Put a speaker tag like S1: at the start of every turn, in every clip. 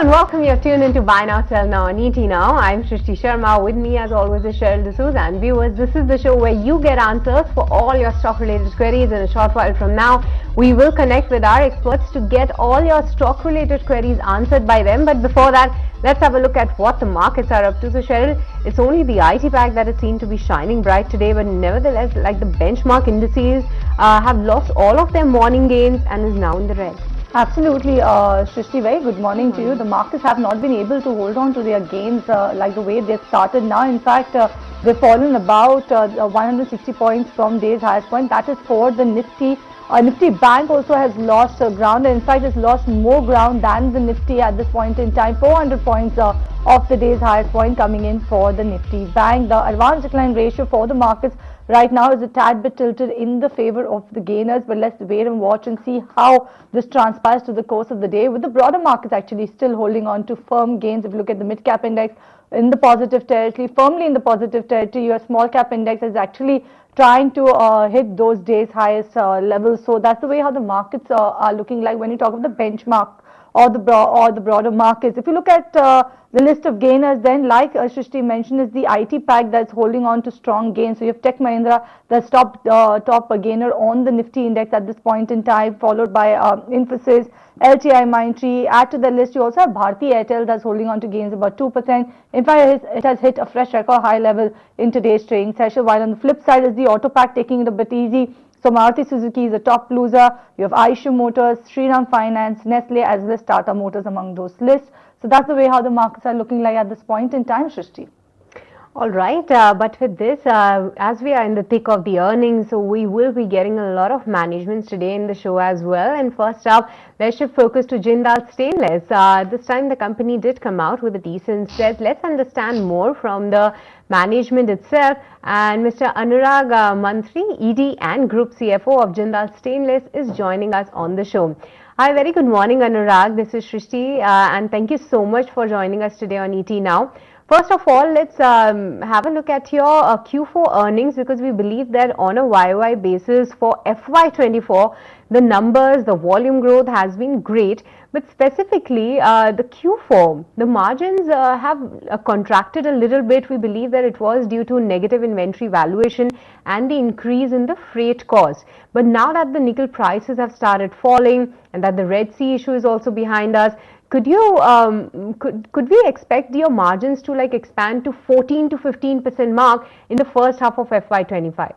S1: and welcome. You're tuned into Buy Now, Sell Now on ET Now. I'm Shrishti Sharma. With me, as always, is Cheryl D'Souza. And viewers, this is the show where you get answers for all your stock-related queries. In a short while from now, we will connect with our experts to get all your stock-related queries answered by them. But before that, let's have a look at what the markets are up to. So, Cheryl, it's only the IT pack that is seen to be shining bright today, but nevertheless, like the benchmark indices, have lost all of their morning gains and is now in the red.
S2: Absolutely, Shrishti, very good morning to you. The markets have not been able to hold on to their gains like the way they've started now. In fact, they've fallen about 160 points from day's highest point. That is for the Nifty. Nifty Bank also has lost ground, and in fact has lost more ground than the Nifty at this point in time. 400 points off the day's highest point coming in for the Nifty Bank. The advance decline ratio for the markets right now is a tad bit tilted in the favor of the gainers, but let's wait and watch and see how this transpires to the course of the day, with the broader markets actually still holding on to firm gains. If you look at the mid cap index in the positive territory, firmly in the positive territory, your small cap index is actually trying to hit those days highest levels. So that's the way how the markets are looking like when you talk of the benchmark or the broader markets. If you look at the list of gainers, then like Shrishti mentioned, is the IT pack that's holding on to strong gains. So you have Tech Mahindra, that's top gainer on the Nifty index at this point in time, followed by Infosys, LTI Mindtree. Add to the list, you also have Bharti Airtel that's holding on to gains about 2%. In fact, it has hit a fresh record high level in today's trading session, while on the flip side is the auto pack taking it a bit easy. So Maruti Suzuki is a top loser. You have Aisha Motors, Shriram Finance, Nestle, as well as Tata Motors among those lists. So that's the way how the markets are looking like at this point in time, Shrishti.
S1: All right, but with this, as we are in the thick of the earnings, so we will be getting a lot of managements today in the show as well. And first up, let's shift focus to Jindal Stainless. This time the company did come out with a decent set. Let's understand more from the management itself. And Mr. Anurag Mantri, ED and Group CFO of Jindal Stainless, is joining us on the show. Hi, very good morning, Anurag. This is Shrishti, and thank you so much for joining us today on ET Now. First of all, let's have a look at your Q4 earnings, because we believe that on a YOY basis for FY24, the numbers, the volume growth has been great. But specifically, the Q4, the margins have contracted a little bit. We believe that it was due to negative inventory valuation and the increase in the freight cost. But now that the nickel prices have started falling and that the Red Sea issue is also behind us, could you could we expect your margins to like expand to 14 to 15% mark in the first half of FY25?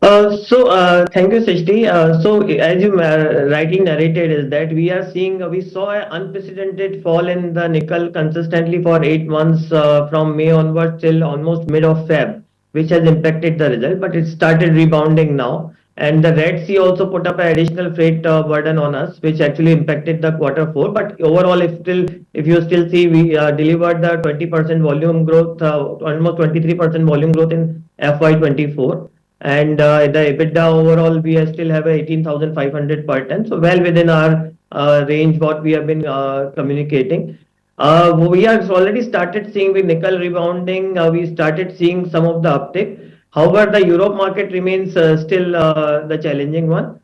S3: Thank you, Srishti. So as you rightly narrated, is that we saw an unprecedented fall in the nickel consistently for 8 months from May onwards till almost mid of Feb, which has impacted the result, but it started rebounding now. And the Red Sea also put up an additional freight burden on us, which actually impacted the quarter 4. But overall, if you still see, we delivered the 20% volume growth, almost 23% volume growth in FY24. And the EBITDA overall, we still have 18,500 per ton, so well within our range what we have been communicating. We have already started seeing with nickel rebounding. We started seeing some of the uptick. However, the Europe market remains still the challenging one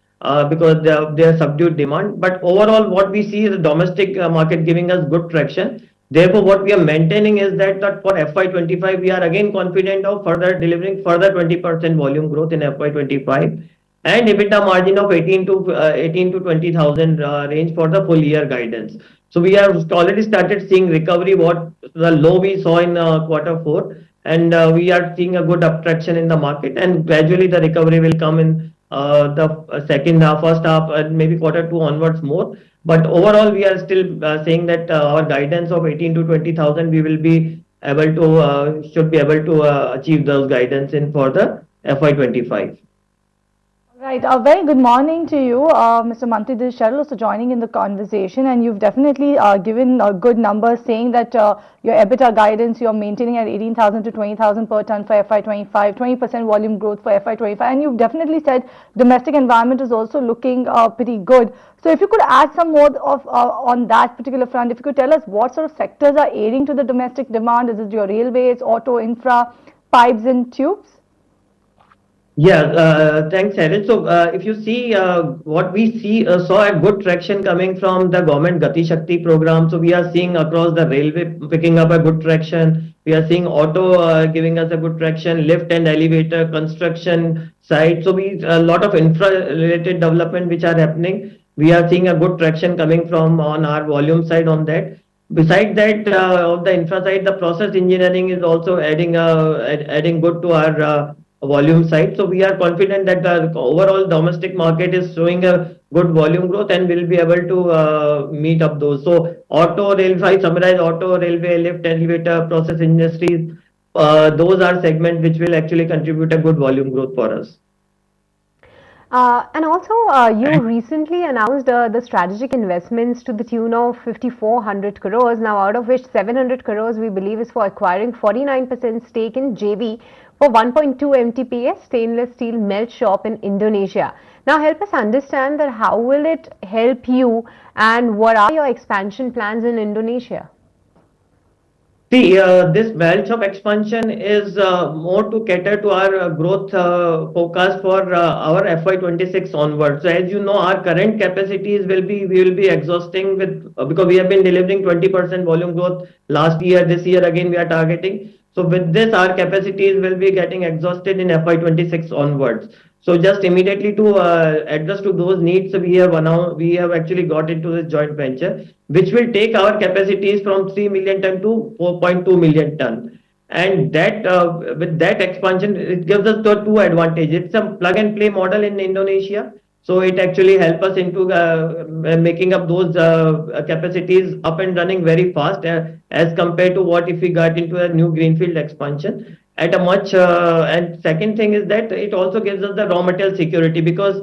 S3: because they are subdued demand. But overall, what we see is the domestic market giving us good traction. Therefore, what we are maintaining is that for FY25, we are again confident of delivering further 20% volume growth in FY25 and EBITDA margin of 18 to 20,000 range for the full year guidance. So we have already started seeing recovery, what the low we saw in quarter 4, and we are seeing a good uptraction in the market, and gradually the recovery will come in the second half, first half, and maybe quarter 2 onwards more. But overall, we are still saying that our guidance of 18 to 20,000, we will be able to should be able to achieve those guidance in for the FY25.
S2: Right. A very good morning to you, Mr. Mantri. This is Cheryl also joining in the conversation, and you've definitely given good numbers, saying that your EBITDA guidance you're maintaining at 18,000 to 20,000 per ton for FY25, 20% volume growth for FY25, and you've definitely said domestic environment is also looking pretty good. So if you could add some more of on that particular front, if you could tell us what sort of sectors are aiding to the domestic demand. Is it your railways, auto, infra, pipes and tubes?
S3: Yeah, thanks, Harry. So, if you see what we saw a good traction coming from the government Gati Shakti program. So, we are seeing across the railway picking up a good traction. We are seeing auto giving us a good traction, lift and elevator construction side. So, we a lot of infra related development which are happening. We are seeing a good traction coming from on our volume side on that. Besides that, on the infra side, the process engineering is also adding good to our volume side. So we are confident that the overall domestic market is showing a good volume growth and will be able to meet up those. So auto, rail, if I summarize auto, railway, lift, elevator, process industries, those are segments which will actually contribute a good volume growth for us.
S1: And also, you recently announced the strategic investments to the tune of 5,400 crores. Now, out of which 700 crores we believe is for acquiring 49% stake in JV for 1.2 MTPA stainless steel melt shop in Indonesia. Now, help us understand that how will it help you and what are your expansion plans in Indonesia?
S3: See, this melt shop expansion is more to cater to our growth forecast for our FY26 onwards. So as you know, our current capacities we will be exhausting with because we have been delivering 20% volume growth last year. This year again we are targeting. So with this, our capacities will be getting exhausted in FY26 onwards. So just immediately to address to those needs, we have actually got into this joint venture, which will take our capacities from 3 million ton to 4.2 million ton. And that with that expansion, it gives us the two advantages. It's a plug and play model in Indonesia. So it actually helps us into making up those capacities up and running very fast as compared to what if we got into a new greenfield expansion at a much and second thing is that it also gives us the raw material security because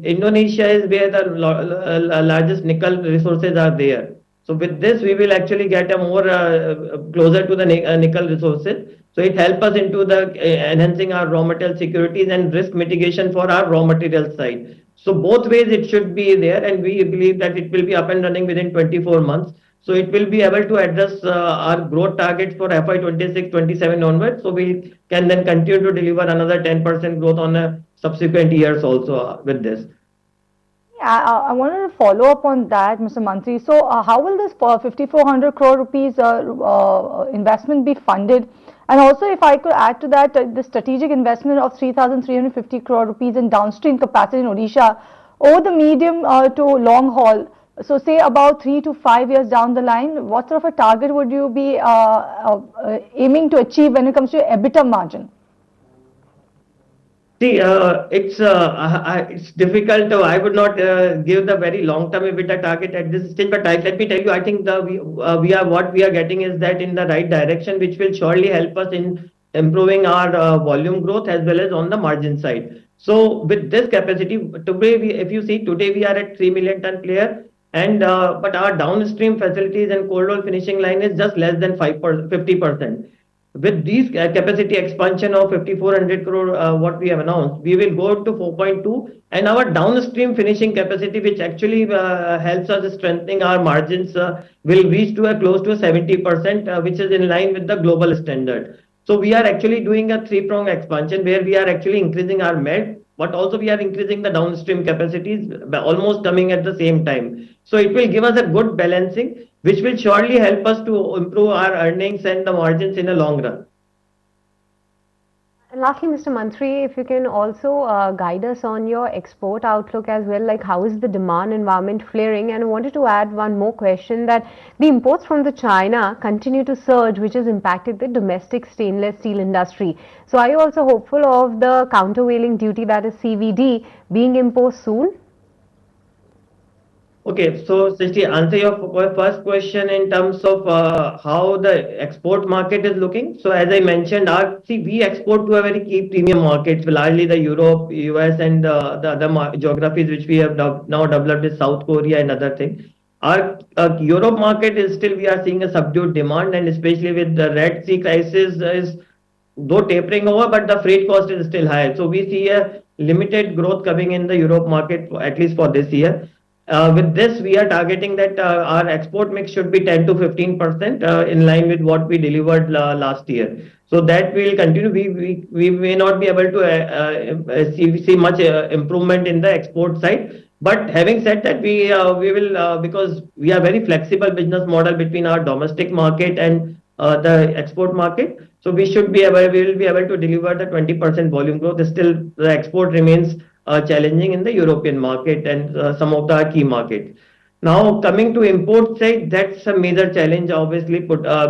S3: Indonesia is where the largest nickel resources are there. So with this, we will actually get a more closer to the nickel resources. So it helps us into the enhancing our raw material securities and risk mitigation for our raw material side. So both ways it should be there, and we believe that it will be up and running within 24 months. So it will be able to address our growth targets for FY26-27 onwards. So we can then continue to deliver another 10% growth on subsequent years also with this.
S2: Yeah, I wanted to follow up on that, Mr. Mantri. So, how will this 5,400 crore rupees investment be funded? And also, if I could add to that, the strategic investment of 3,350 crore rupees in downstream capacity in Odisha over the medium to long haul. So, say about 3 to 5 years down the line, what sort of a target would you be aiming to achieve when it comes to your EBITDA margin?
S3: See, it's difficult. I would not give the very long-term EBITDA target at this stage, but let me tell you, I think we are what we are getting is that in the right direction, which will surely help us in improving our volume growth as well as on the margin side. So with this capacity, today if you see today we are at 3 million ton player, and but our downstream facilities and cold roll finishing line is just less than 50%. With these capacity expansion of 5,400 crore, what we have announced, we will go to 4.2, and our downstream finishing capacity, which actually helps us strengthening our margins, will reach to a close to 70%, which is in line with the global standard. So we are actually doing a three-prong expansion where we are actually increasing our melt, but also we are increasing the downstream capacities almost coming at the same time. So it will give us a good balancing, which will surely help us to improve our earnings and the margins in the long run.
S1: And lastly, Mr. Mantri, if you can also guide us on your export outlook as well, like how is the demand environment flaring? And I wanted to add one more question that the imports from the China continue to surge, which has impacted the domestic stainless steel industry. So are you also hopeful of the countervailing duty, that is CVD, being imposed soon?
S3: Okay, so Srishti, answer your first question in terms of how the export market is looking. So as I mentioned, we export to a very key premium markets, largely the Europe, US, and the other geographies which we have now developed is South Korea and other things. Our Europe market is still we are seeing a subdued demand, and especially with the Red Sea crisis is though tapering over, but the freight cost is still high. So we see a limited growth coming in the Europe market at least for this year. With this, we are targeting that our export mix should be 10 to 15% in line with what we delivered last year. So that will continue. We may not be able to see much improvement in the export side. But having said that, we will because we are very flexible business model between our domestic market and the export market. So we will be able to deliver the 20% volume growth. Still, the export remains challenging in the European market and some of the key markets. Now, coming to import side, that's a major challenge, obviously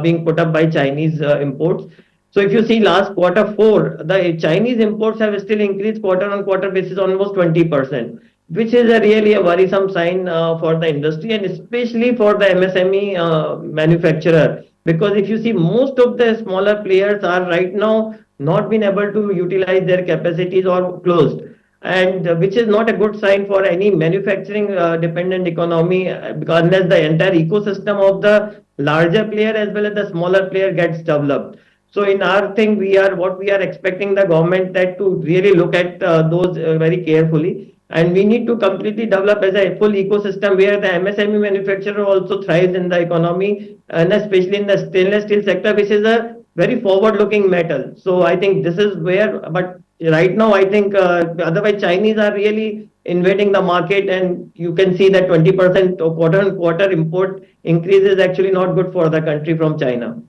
S3: being put up by Chinese imports. So if you see last quarter four, the Chinese imports have still increased quarter on quarter basis almost 20%, which is really a worrisome sign for the industry and especially for the MSME manufacturer. Because if you see, most of the smaller players are right now not been able to utilize their capacities or closed, and which is not a good sign for any manufacturing dependent economy, because unless the entire ecosystem of the larger player as well as the smaller player gets developed. So in our thing, what we are expecting the government that to really look at those very carefully, and we need to completely develop as a full ecosystem where the MSME manufacturer also thrives in the economy, and especially in the stainless steel sector, which is a very forward-looking metal. So I think this is where, but right now I think otherwise Chinese are really invading the market, and you can see that 20% quarter on quarter import increase is actually not good for the country from China.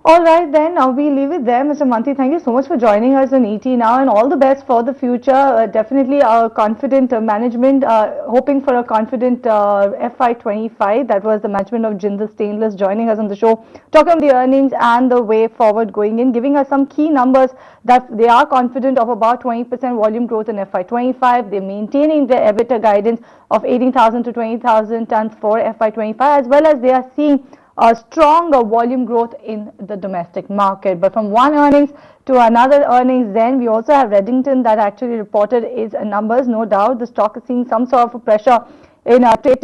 S2: All right, then we leave it there. Mr. Mantri, thank you so much for joining us on ET Now, and all the best for the future. Definitely our confident management, hoping for a confident FY25. That was the management of Jindal Stainless joining us on the show, talking about the earnings and the way forward going in, giving us some key numbers that they are confident of about 20% volume growth in FY25. They're maintaining their EBITDA guidance of 18,000 to 20,000 tons for FY25, as well as they are seeing a stronger volume growth in the domestic market. But from one earnings to another earnings, then we also have Reddington that actually reported its numbers. No doubt the stock is seeing some sort of a pressure in trade